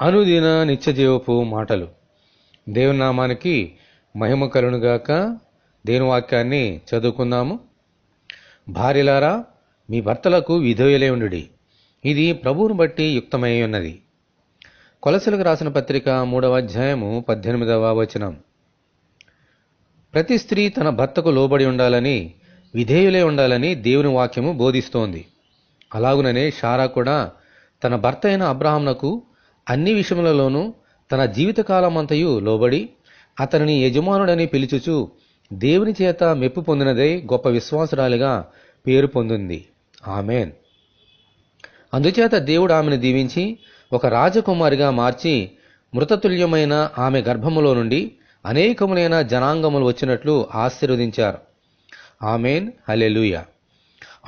అనుదిన నిత్యజీవపు మాటలు. దేవుని నామానికి మహిమ కలుగునుగాక. దేవుని వాక్యాన్ని చదువుకుందాము. భార్యలారా, మీ భర్తలకు విధేయులై ఉండుడి, ఇది ప్రభువును బట్టి యుక్తమై ఉన్నది. కొలసలకు రాసిన పత్రిక 3వ అధ్యాయము 18వ వచనం. ప్రతి స్త్రీ తన భర్తకు లోబడి ఉండాలని, విధేయులై ఉండాలని దేవుని వాక్యము బోధిస్తోంది. అలాగుననే శారా కూడా తన భర్త అయిన అబ్రహామునకు అన్ని విషయములలోనూ తన జీవితకాలమంతయు లోబడి అతనిని యజమానుడని పిలుచుచు దేవుని చేత మెప్పు పొందినదై గొప్ప విశ్వాసురాలిగా పేరు పొందింది. ఆమెన్. అందుచేత దేవుడు ఆమెను దీవించి ఒక రాజకుమారిగా మార్చి మృతతుల్యమైన ఆమె గర్భములో నుండి అనేకములైన జనాంగములు వచ్చినట్లు ఆశీర్వదించారు. ఆమెన్. హల్లెలూయా.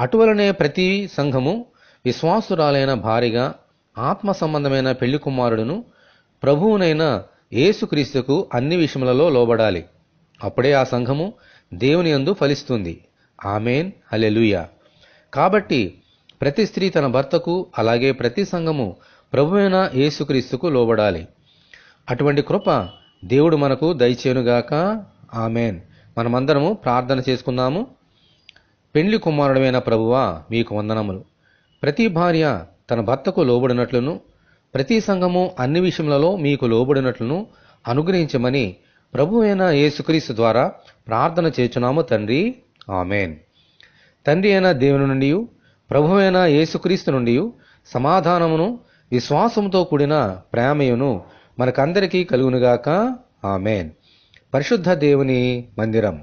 అటువలనే ప్రతి సంఘము విశ్వాసురాలైన భార్యగా ఆత్మ సంబంధమైన పెళ్లి కుమారుడును ప్రభువునైన యేసుక్రీస్తుకు అన్ని విషయములలో లోబడాలి. అప్పుడే ఆ సంఘము దేవుని యందు ఫలిస్తుంది. ఆమెన్. హల్లెలూయా. కాబట్టి ప్రతి స్త్రీ తన భర్తకు, అలాగే ప్రతి సంఘము ప్రభువైన యేసుక్రీస్తుకు లోబడాలి. అటువంటి కృప దేవుడు మనకు దయచేయునుగాక. ఆమెన్. మనమందరము ప్రార్థన చేసుకుందాము. పెండ్లి కుమారుడైన ప్రభువా, మీకు వందనములు. ప్రతి భార్య తన భర్తకు లోబడినట్లును, ప్రతి సంఘము అన్ని విషయములలో మీకు లోబడినట్లును అనుగ్రహించమని ప్రభువైన యేసుక్రీస్తు ద్వారా ప్రార్థన చేయుచున్నాము తండ్రి. ఆమెన్. తండ్రి అయిన దేవుని నుండి, ప్రభువైన యేసుక్రీస్తు నుండి సమాధానమును, విశ్వాసముతో కూడిన ప్రేమయును మనకందరికీ కలుగునుగాక. ఆమెన్. పరిశుద్ధ దేవుని మందిరం.